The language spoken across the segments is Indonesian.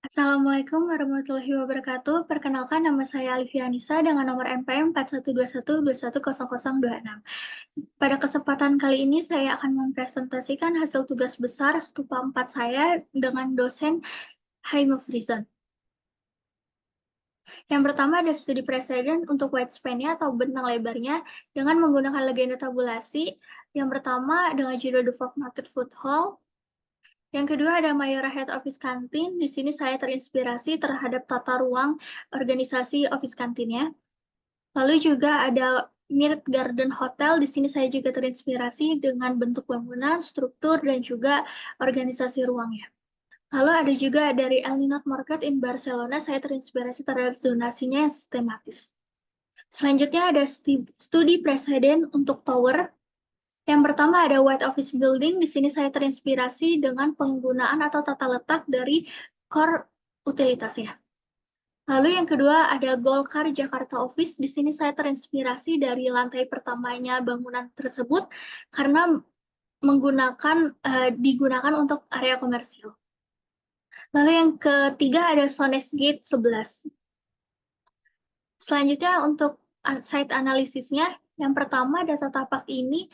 Assalamualaikum warahmatullahi wabarakatuh. Perkenalkan nama saya Alifia Anissa dengan nomor NPM 4121210026. Pada kesempatan kali ini saya akan mempresentasikan hasil tugas besar Stupa 4 saya dengan dosen Harim Frizon. Yang pertama ada studi presiden untuk widespan-nya atau bentang lebarnya dengan menggunakan legenda tabulasi. Yang pertama dengan judul The Fork Market Food Hall. Yang kedua ada Mayora Head Office Kantin. Di sini saya terinspirasi terhadap tata ruang organisasi office kantinnya. Lalu juga ada Mirror Garden Hotel. Di sini saya juga terinspirasi dengan bentuk bangunan, struktur, dan juga organisasi ruangnya. Lalu ada juga dari El Ninot Market in Barcelona. Saya terinspirasi terhadap zonasinya yang sistematis. Selanjutnya ada studi presiden untuk tower. Yang pertama ada White Office Building. Di sini saya terinspirasi dengan penggunaan atau tata letak dari core utilitasnya. Lalu yang kedua ada Golkar Jakarta Office. Di sini saya terinspirasi dari lantai pertamanya bangunan tersebut karena digunakan untuk area komersial. Lalu yang ketiga ada Sones Gate 11. Selanjutnya untuk site analisisnya, yang pertama data tapak ini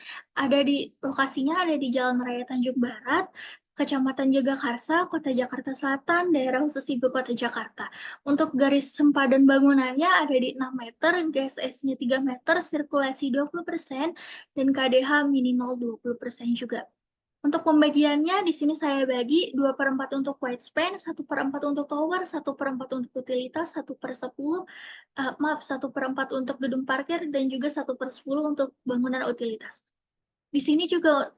lokasinya ada di Jalan Raya Tanjung Barat, Kecamatan Jagakarsa, Kota Jakarta Selatan, Daerah Khusus Ibu Kota Jakarta. Untuk garis sempadan bangunannya ada di 6 meter, GSS-nya 3 meter, sirkulasi 20%, dan KDH minimal 20% juga. Untuk pembagiannya, di sini saya bagi 2/4 untuk widespan, 1/4 untuk tower, 1/4 untuk utilitas, 1/4 untuk gedung parkir, dan juga 1/10 untuk bangunan utilitas. Di sini juga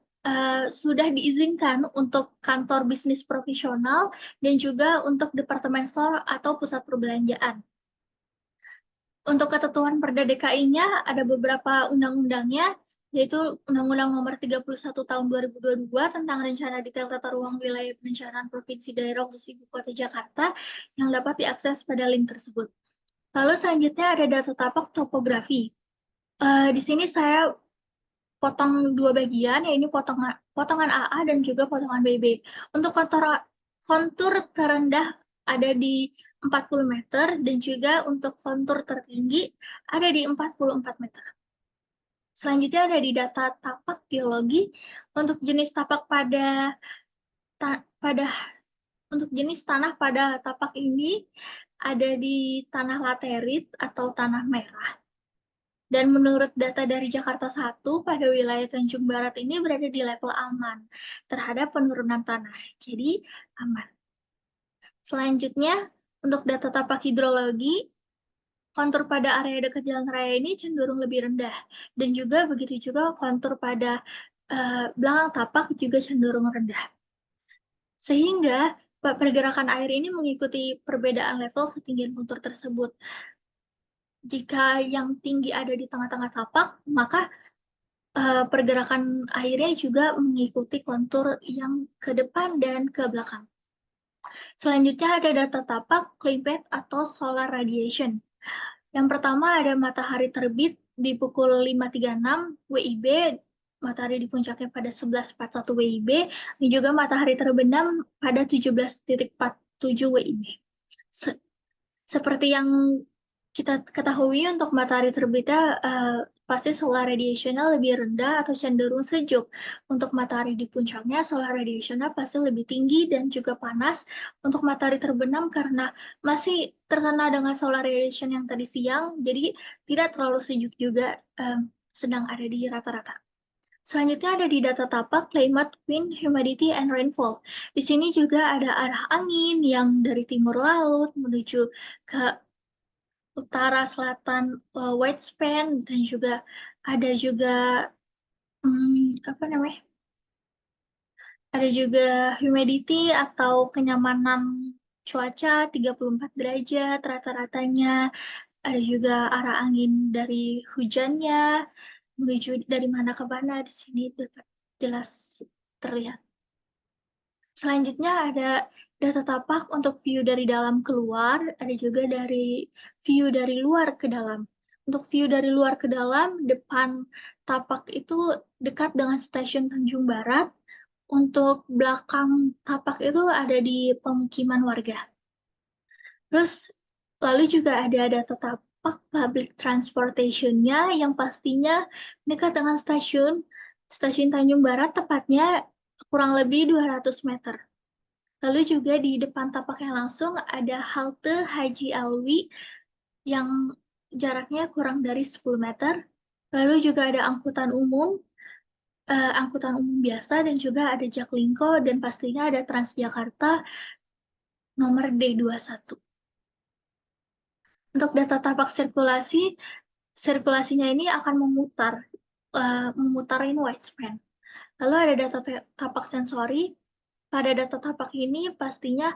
sudah diizinkan untuk kantor bisnis profesional dan juga untuk departemen store atau pusat perbelanjaan. Untuk ketentuan Perda DKI-nya ada beberapa undang-undangnya, yaitu Undang-Undang Nomor 31 Tahun 2022 tentang Rencana Detail Tata Ruang Wilayah Perencanaan Provinsi Daerah Khusus Ibu Kota Jakarta yang dapat diakses pada link tersebut. Lalu selanjutnya ada data tapak topografi. Di sini saya potong dua bagian, yaitu potongan AA dan juga potongan BB. Untuk kontur terendah ada di 40 meter dan juga untuk kontur tertinggi ada di 44 meter. Selanjutnya ada di data tapak geologi. Untuk jenis tapak untuk jenis tanah pada tapak ini ada di tanah laterit atau tanah merah. Dan menurut data dari Jakarta 1, pada wilayah Tanjung Barat ini berada di level aman terhadap penurunan tanah. Jadi aman. Selanjutnya, untuk data tapak hidrologi, kontur pada area dekat jalan raya ini cenderung lebih rendah. Dan juga begitu juga kontur pada belakang tapak juga cenderung rendah. Sehingga pergerakan air ini mengikuti perbedaan level ketinggian kontur tersebut. Jika yang tinggi ada di tengah-tengah tapak, maka pergerakan airnya juga mengikuti kontur yang ke depan dan ke belakang. Selanjutnya ada data tapak, climate atau solar radiation. Yang pertama ada matahari terbit di pukul 5.36 WIB, matahari di puncaknya pada 11.41 WIB, dan juga matahari terbenam pada 17.47 WIB. Seperti yang kita ketahui untuk matahari terbitnya pasti solar radiationnya lebih rendah atau cenderung sejuk. Untuk matahari di puncaknya solar radiationnya pasti lebih tinggi dan juga panas. Untuk matahari terbenam karena masih terkena dengan solar radiation yang tadi siang, jadi tidak terlalu sejuk juga, sedang ada di rata-rata. Selanjutnya ada di data tapak climate, wind, humidity, and rainfall. Di sini juga ada arah angin yang dari timur laut menuju ke utara selatan widespan dan juga ada juga apa namanya? Ada juga humidity atau kenyamanan cuaca 34 derajat rata-ratanya. Ada juga arah angin dari hujannya menuju dari mana ke mana di sini dapat jelas terlihat. Selanjutnya ada data tapak untuk view dari dalam keluar, ada juga dari view dari luar ke dalam. Untuk view dari luar ke dalam, depan tapak itu dekat dengan stasiun Tanjung Barat. Untuk belakang tapak itu ada di pemukiman warga. Terus lalu juga ada data tapak public transportation-nya yang pastinya dekat dengan stasiun Tanjung Barat, tepatnya kurang lebih 200 meter. Lalu juga di depan tapaknya langsung ada halte Haji Alwi yang jaraknya kurang dari 10 meter. Lalu juga ada angkutan umum biasa, dan juga ada Jaklingko, dan pastinya ada Transjakarta nomor D21. Untuk data tapak sirkulasinya ini akan memutarin widespan. Lalu ada data tapak sensori. Pada data tapak ini pastinya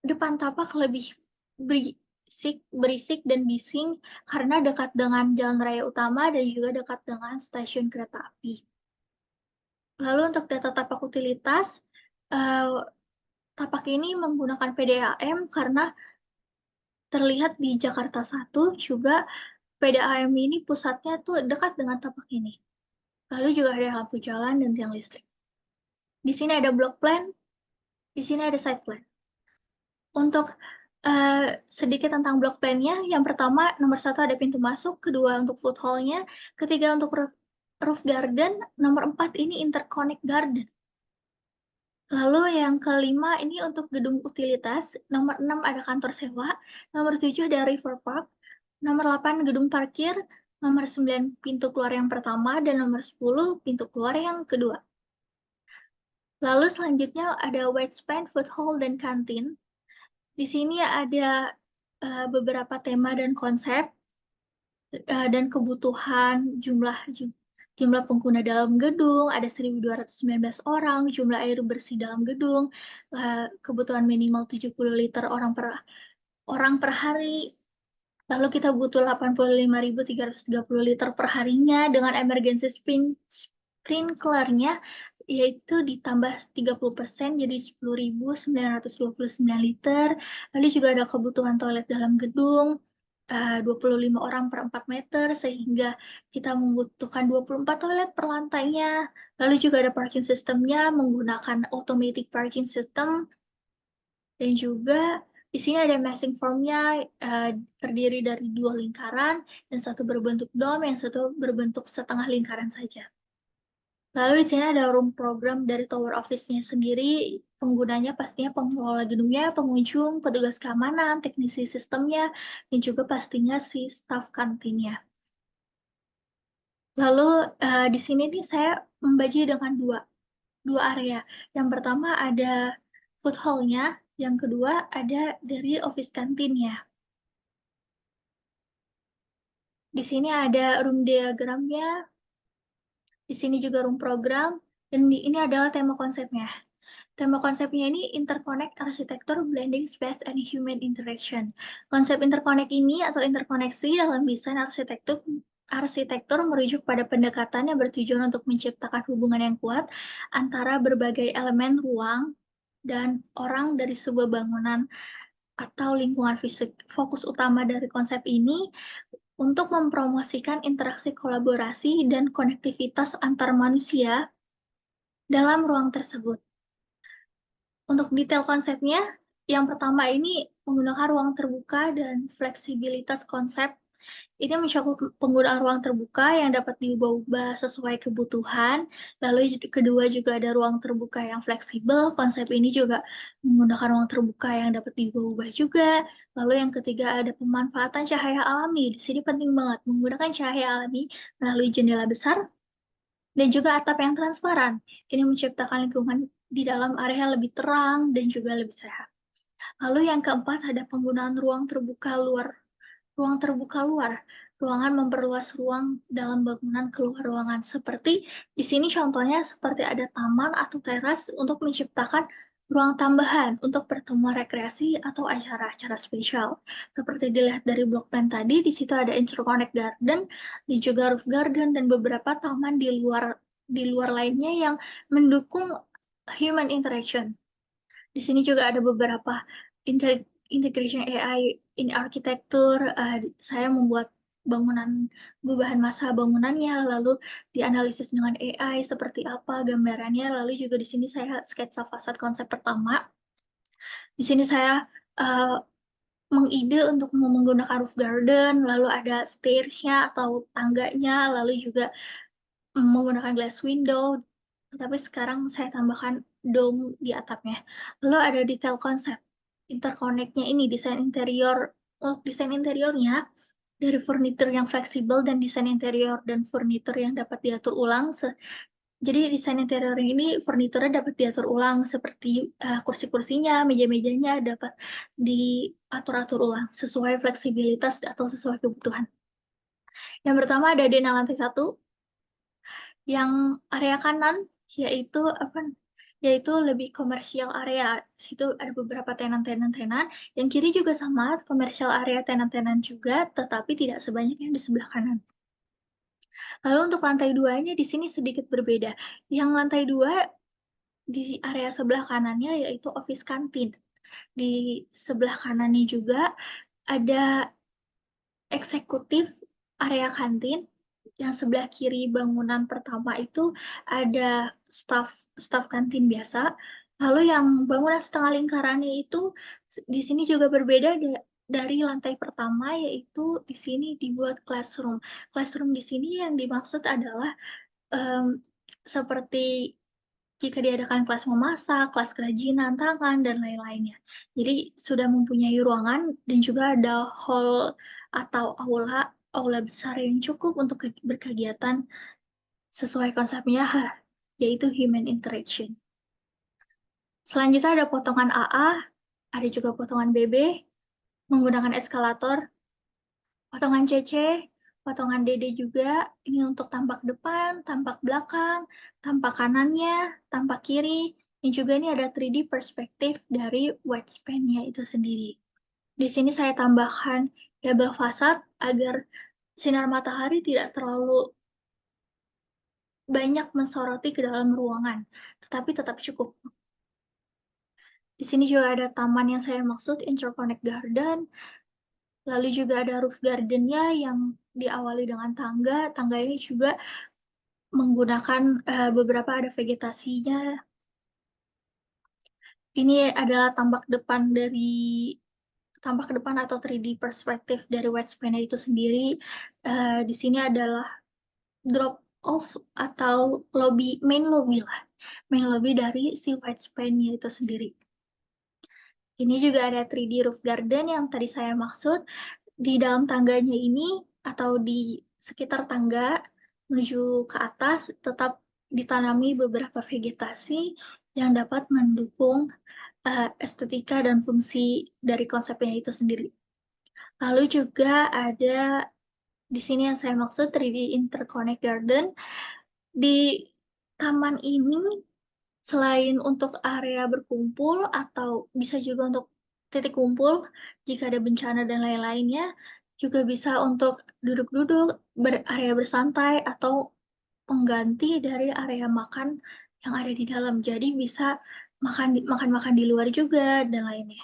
depan tapak lebih berisik dan bising karena dekat dengan jalan raya utama dan juga dekat dengan stasiun kereta api. Lalu untuk data tapak utilitas, tapak ini menggunakan PDAM karena terlihat di Jakarta 1 juga PDAM ini pusatnya tuh dekat dengan tapak ini. Lalu juga ada lampu jalan dan tiang listrik. Di sini ada block plan, di sini ada site plan. Untuk sedikit tentang block plan-nya, yang pertama nomor 1 ada pintu masuk, kedua untuk food hall-nya, ketiga untuk roof garden, nomor 4 ini interconnect garden. Lalu yang kelima ini untuk gedung utilitas, nomor 6 ada kantor sewa, nomor 7 ada river park, nomor 8 gedung parkir, nomor 9 pintu keluar yang pertama, dan nomor 10 pintu keluar yang kedua. Lalu selanjutnya ada widespan, food hall, dan kantin. Di sini ada beberapa tema dan konsep dan kebutuhan jumlah pengguna dalam gedung, ada 1.219 orang, jumlah air bersih dalam gedung, kebutuhan minimal 70 liter orang per hari. Lalu kita butuh 85.330 liter per harinya dengan emergency sprinklernya yaitu ditambah 30% jadi 10.929 liter. Lalu juga ada kebutuhan toilet dalam gedung 25 orang per 4 meter sehingga kita membutuhkan 24 toilet per lantainya. Lalu juga ada parking systemnya menggunakan automatic parking system, dan juga di sini ada massing formnya terdiri dari 2 lingkaran, yang satu berbentuk dome, yang satu berbentuk setengah lingkaran saja. Lalu di sini ada room program dari tower office-nya sendiri. Penggunanya pastinya pengelola gedungnya, pengunjung, petugas keamanan, teknisi sistemnya, dan juga pastinya si staff kantinnya. Lalu di sini nih saya membagi dengan dua area. Yang pertama ada food hall-nya, yang kedua ada dari office kantinnya. Di sini ada room diagramnya, di sini juga room program, dan ini adalah tema konsepnya. Tema konsepnya ini interconnect arsitektur blending space and human interaction. Konsep interconnect ini atau interkoneksi dalam desain arsitektur merujuk pada pendekatan yang bertujuan untuk menciptakan hubungan yang kuat antara berbagai elemen ruang dan orang dari sebuah bangunan atau lingkungan fisik. Fokus utama dari konsep ini untuk mempromosikan interaksi kolaborasi dan konektivitas antar manusia dalam ruang tersebut. Untuk detail konsepnya, yang pertama ini menggunakan ruang terbuka dan fleksibilitas konsep. Ini mencakup penggunaan ruang terbuka yang dapat diubah-ubah sesuai kebutuhan. Lalu kedua juga ada ruang terbuka yang fleksibel. Konsep ini juga menggunakan ruang terbuka yang dapat diubah-ubah juga. Lalu yang ketiga ada pemanfaatan cahaya alami. Di sini penting banget menggunakan cahaya alami melalui jendela besar dan juga atap yang transparan. Ini menciptakan lingkungan di dalam area lebih terang dan juga lebih sehat. Lalu yang keempat ada penggunaan ruang terbuka luar. Ruang terbuka luar, ruangan memperluas ruang dalam bangunan keluar ruangan. Seperti di sini contohnya seperti ada taman atau teras untuk menciptakan ruang tambahan untuk pertemuan rekreasi atau acara-acara spesial. Seperti dilihat dari blok plan tadi, di situ ada interconnect garden, di juga roof garden, dan beberapa taman di luar lainnya yang mendukung human interaction. Di sini juga ada beberapa integration AI in arsitektur. Saya membuat gubahan massa bangunannya, lalu dianalisis dengan AI seperti apa gambarannya, lalu juga di sini saya sketsa fasad konsep pertama. Di sini saya uh, mengide untuk menggunakan roof garden, lalu ada stairs-nya atau tangganya, lalu juga menggunakan glass window, tapi sekarang saya tambahkan dome di atapnya. Lalu ada detail konsep, interconnect-nya ini, desain interior. Untuk desain interiornya, dari furnitur yang fleksibel dan desain interior dan furnitur yang dapat diatur ulang. Jadi desain interior ini furniturnya dapat diatur ulang seperti kursi-kursinya, meja-mejanya dapat diatur-atur ulang sesuai fleksibilitas atau sesuai kebutuhan. Yang pertama ada dena lantai 1, yang area kanan yaitu apa? Yaitu lebih komersial area. Situ ada beberapa tenan-tenan. Yang kiri juga sama, komersial area tenan-tenan juga, tetapi tidak sebanyak yang di sebelah kanan. Lalu untuk lantai 2-nya di sini sedikit berbeda. Yang lantai 2 di area sebelah kanannya yaitu office kantin. Di sebelah kanannya juga ada eksekutif area kantin. Yang sebelah kiri bangunan pertama itu ada staff kantin biasa. Lalu yang bangunan setengah lingkarannya itu di sini juga berbeda dari lantai pertama, yaitu di sini dibuat classroom. Classroom di sini yang dimaksud adalah em, seperti jika diadakan kelas memasak, kelas kerajinan tangan, dan lain-lainnya. Jadi sudah mempunyai ruangan dan juga ada hall atau aula besar yang cukup untuk berkegiatan sesuai konsepnya, yaitu human interaction. Selanjutnya ada potongan AA, ada juga potongan BB, menggunakan eskalator, potongan CC, potongan DD juga, ini untuk tampak depan, tampak belakang, tampak kanannya, tampak kiri, dan juga ini ada 3D perspektif dari widespan-nya itu sendiri. Di sini saya tambahkan double fasad agar sinar matahari tidak terlalu banyak mensoroti ke dalam ruangan, tetapi tetap cukup. Di sini juga ada taman yang saya maksud, interconnect garden, lalu juga ada roof gardennya yang diawali dengan tangga, tangganya juga menggunakan beberapa ada vegetasinya. Ini adalah tampak depan atau 3D perspektif dari widespan itu sendiri. Di sini adalah drop off atau main lobby dari si widespan-nya itu sendiri. Ini juga ada 3D roof garden yang tadi saya maksud. Di dalam tangganya ini atau di sekitar tangga menuju ke atas tetap ditanami beberapa vegetasi yang dapat mendukung estetika dan fungsi dari konsepnya itu sendiri. Lalu juga ada di sini yang saya maksud 3D interconnect garden. Di taman ini selain untuk area berkumpul atau bisa juga untuk titik kumpul jika ada bencana dan lain-lainnya, juga bisa untuk duduk-duduk, area bersantai, atau pengganti dari area makan yang ada di dalam. Jadi bisa makan-makan di luar juga dan lainnya.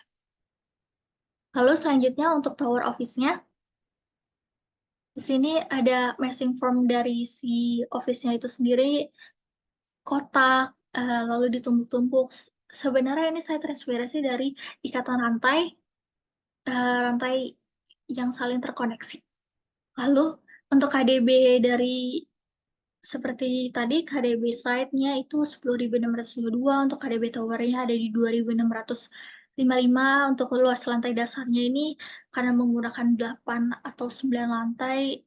Lalu selanjutnya untuk tower office-nya, di sini ada massing form dari si office-nya itu sendiri, kotak, lalu ditumpuk-tumpuk. Sebenarnya ini saya terinspirasi dari ikatan rantai yang saling terkoneksi. Lalu untuk KDB dari seperti tadi, KDB site-nya itu 10.622, untuk KDB tower-nya ada di 2.655, untuk luas lantai dasarnya ini karena menggunakan 8 atau 9 lantai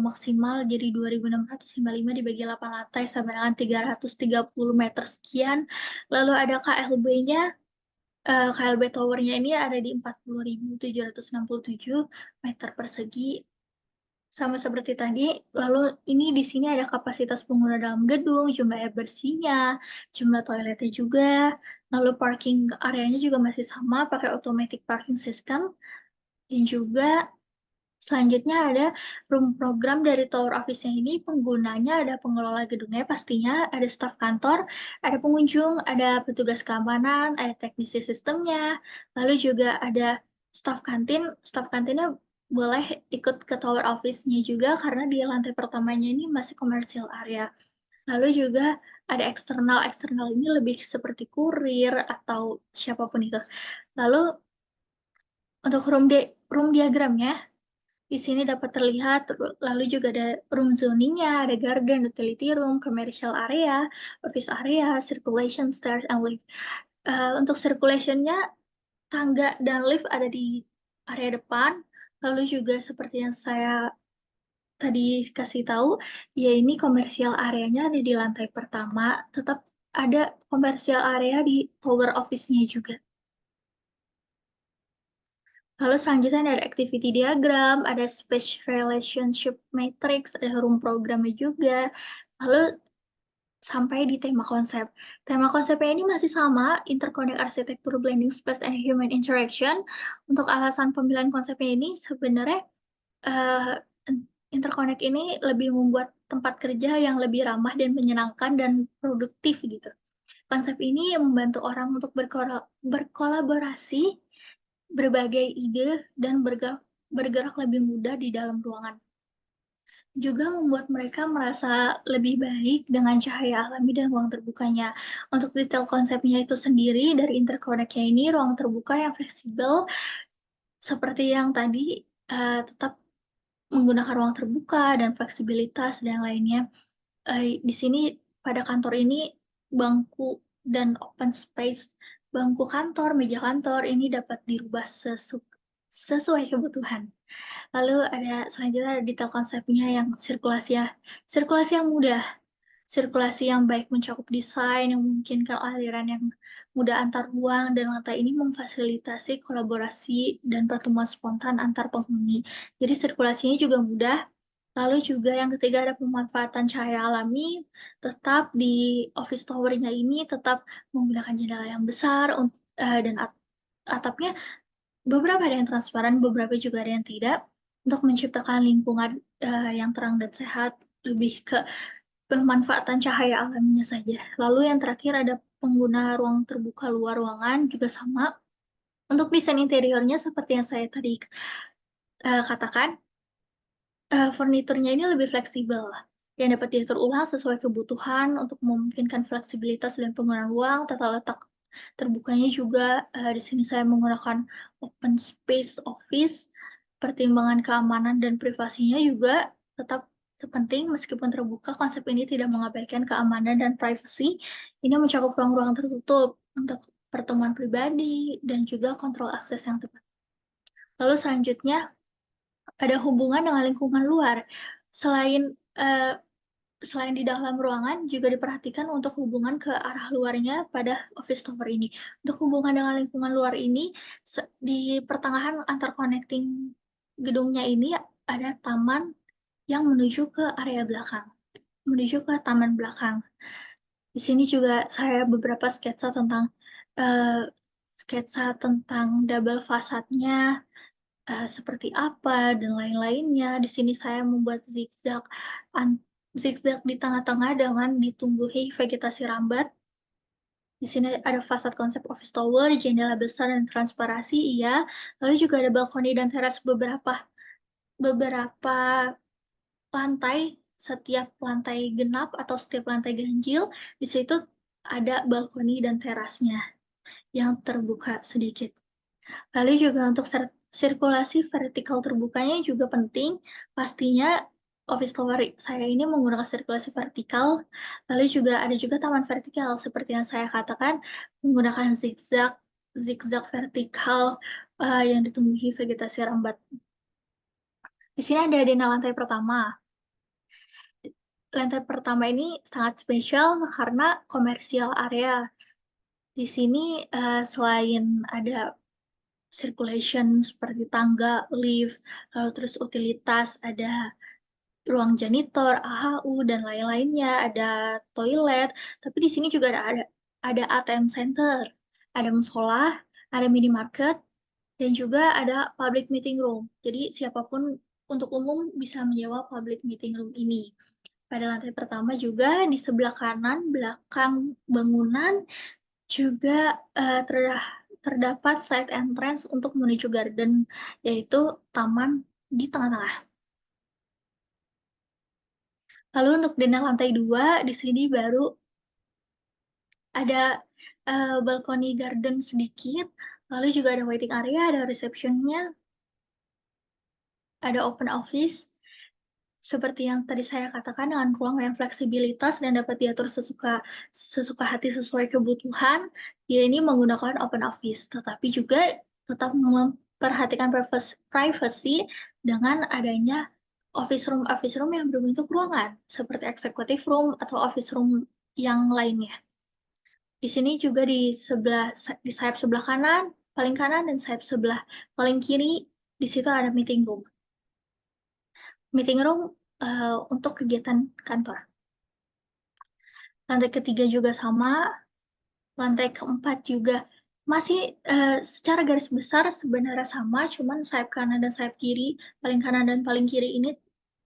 maksimal jadi 2.655 dibagi 8 lantai sama dengan 330 meter sekian. Lalu ada KLB-nya, KLB tower-nya ini ada di 40.767 meter persegi. Sama seperti tadi, lalu ini di sini ada kapasitas pengguna dalam gedung, jumlah air bersihnya, jumlah toiletnya juga, lalu parking areanya juga masih sama, pakai automatic parking system, dan juga selanjutnya ada room program dari tower office-nya ini, penggunanya ada pengelola gedungnya pastinya, ada staf kantor, ada pengunjung, ada petugas keamanan, ada teknisi sistemnya, lalu juga ada staf kantinnya boleh ikut ke tower office-nya juga karena di lantai pertamanya ini masih commercial area. Lalu juga ada eksternal ini lebih seperti kurir atau siapapun itu. Lalu Untuk room diagramnya, di sini dapat terlihat, lalu juga ada room zoningnya, ada garden, utility room, commercial area, office area, circulation, stairs, and lift. Untuk circulationnya, tangga dan lift ada di area depan, lalu juga seperti yang saya tadi kasih tahu, ya ini komersial areanya ada di lantai pertama, tetap ada komersial area di tower office-nya juga. Lalu selanjutnya ada activity diagram, ada space relationship matrix, ada room programnya juga. Lalu sampai di tema konsep. Tema konsepnya ini masih sama, interconnect architecture blending space and human interaction. Untuk alasan pemilihan konsepnya ini sebenarnya eh, interconnect ini lebih membuat tempat kerja yang lebih ramah dan menyenangkan dan produktif gitu. Konsep ini membantu orang untuk berkolaborasi, berbagai ide, dan bergerak lebih mudah di dalam ruangan. Juga membuat mereka merasa lebih baik dengan cahaya alami dan ruang terbukanya. Untuk detail konsepnya itu sendiri, dari interconnect-nya ini, ruang terbuka yang fleksibel, seperti yang tadi, tetap menggunakan ruang terbuka dan fleksibilitas dan lainnya. Di sini pada kantor ini bangku dan open space, bangku kantor, meja kantor ini dapat dirubah sesuai kebutuhan. Lalu ada selanjutnya ada detail konsepnya yang sirkulasi yang mudah, sirkulasi yang baik mencakup desain yang memungkinkan aliran yang mudah antar ruang dan lantai ini memfasilitasi kolaborasi dan pertemuan spontan antar penghuni. Jadi sirkulasinya juga mudah. Lalu juga yang ketiga ada pemanfaatan cahaya alami, tetap di office tower-nya ini tetap menggunakan jendela yang besar dan atapnya beberapa ada yang transparan, beberapa juga ada yang tidak, untuk menciptakan lingkungan yang terang dan sehat, lebih ke pemanfaatan cahaya alaminya saja. Lalu yang terakhir ada pengguna ruang terbuka luar ruangan juga sama. Untuk desain interiornya seperti yang saya tadi katakan, furniturnya ini lebih fleksibel yang dapat diatur ulang sesuai kebutuhan untuk memungkinkan fleksibilitas dan penggunaan ruang, tata letak terbukanya juga di sini saya menggunakan open space office, pertimbangan keamanan dan privasinya juga tetap penting meskipun terbuka, konsep ini tidak mengabaikan keamanan dan privasi. Ini mencakup ruang-ruang tertutup untuk pertemuan pribadi dan juga kontrol akses yang tepat. Lalu selanjutnya ada hubungan dengan lingkungan luar. Selain eh, selain di dalam ruangan, juga diperhatikan untuk hubungan ke arah luarnya pada office tower ini. Untuk hubungan dengan lingkungan luar ini, di pertengahan antar connecting gedungnya ini ada taman yang menuju ke area belakang, menuju ke taman belakang. Di sini juga saya beberapa eh, sketsa tentang double fasadnya, seperti apa dan lain-lainnya. Di sini saya membuat zigzag di tengah-tengah dengan ditumbuhi vegetasi rambat. Di sini ada fasad konsep office tower, jendela besar dan transparasi, iya. Lalu juga ada balkoni dan teras beberapa lantai. Setiap lantai genap atau setiap lantai ganjil, di situ ada balkoni dan terasnya yang terbuka sedikit. Lalu juga untuk sirkulasi vertikal terbukanya juga penting. Pastinya office tower saya ini menggunakan sirkulasi vertikal. Lalu juga ada juga taman vertikal seperti yang saya katakan menggunakan zigzag vertikal yang ditumbuhi vegetasi rambat. Di sini ada dena lantai pertama. Lantai pertama ini sangat spesial karena komersial area. Di sini selain ada circulation seperti tangga, lift, lalu terus utilitas, ada ruang janitor, AHU, dan lain-lainnya, ada toilet, tapi di sini juga ada ATM center, ada musola, ada minimarket, dan juga ada public meeting room. Jadi siapapun untuk umum bisa menyewa public meeting room ini. Pada lantai pertama juga di sebelah kanan belakang bangunan juga terdapat side entrance untuk menuju garden, yaitu taman di tengah-tengah. Lalu untuk dinding lantai 2, di sini baru ada balkoni garden sedikit, lalu juga ada waiting area, ada reception-nya, ada open office, seperti yang tadi saya katakan dengan ruang yang fleksibilitas dan dapat diatur sesuka hati sesuai kebutuhan, ya ini menggunakan open office, tetapi juga tetap memperhatikan privacy dengan adanya office room yang berbentuk ruangan, seperti executive room atau office room yang lainnya. Di sini juga di sayap sebelah kanan dan sayap sebelah paling kiri, di situ ada meeting room. Meeting room untuk kegiatan kantor. Lantai ketiga juga sama, lantai keempat juga masih secara garis besar sebenarnya sama, cuman sayap kanan dan sayap kiri, paling kanan dan paling kiri ini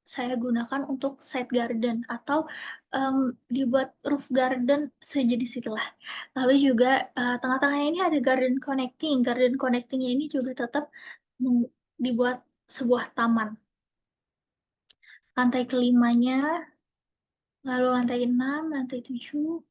saya gunakan untuk side garden atau dibuat roof garden sejenis itulah. Lalu juga tengah-tengahnya ini ada garden connecting. Garden connectingnya ini juga tetap dibuat sebuah taman. Lantai kelimanya, lalu lantai 6, lantai 7,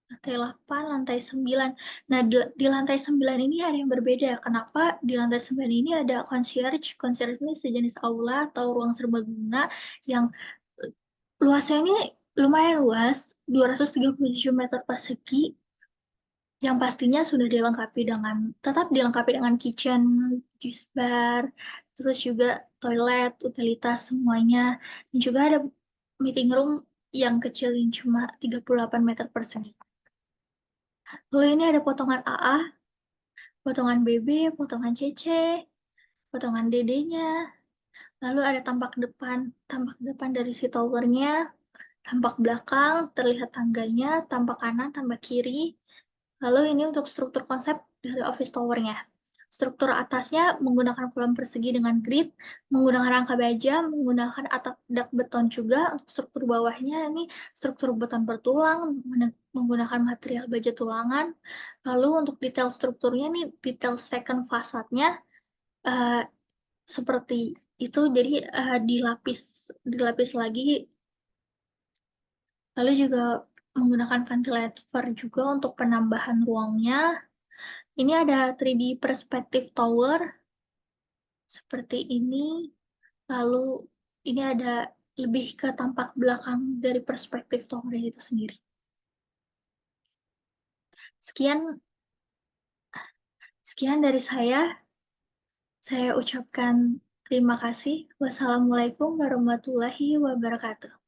lantai 8, lantai 9. Nah, di lantai 9 ini ada yang berbeda. Kenapa di lantai 9 ini ada concierge? Concierge ini sejenis aula atau ruang serbaguna yang luasnya ini lumayan luas, 237 meter persegi, yang pastinya sudah tetap dilengkapi dengan kitchen, juice bar, terus juga toilet, utilitas semuanya. Dan juga ada meeting room yang kecil yang cuma 38 meter persegi. Lalu ini ada potongan AA, potongan BB, potongan CC, potongan DD-nya. Lalu ada tampak depan dari si towernya, tampak belakang, terlihat tangganya, tampak kanan, tampak kiri. Lalu ini untuk struktur konsep dari office towernya. Struktur atasnya menggunakan kolam persegi dengan grid, menggunakan rangka baja, menggunakan atap dak beton juga. Untuk struktur bawahnya ini struktur beton bertulang, menggunakan material baja tulangan. Lalu untuk detail strukturnya nih, detail second fasadnya eh, seperti itu, jadi dilapis lagi. Lalu juga menggunakan cantilever juga untuk penambahan ruangnya. Ini ada 3D perspective tower seperti ini. Lalu ini ada lebih ke tampak belakang dari perspektif tower itu sendiri. Sekian sekian dari saya. Saya ucapkan terima kasih. Wassalamualaikum warahmatullahi wabarakatuh.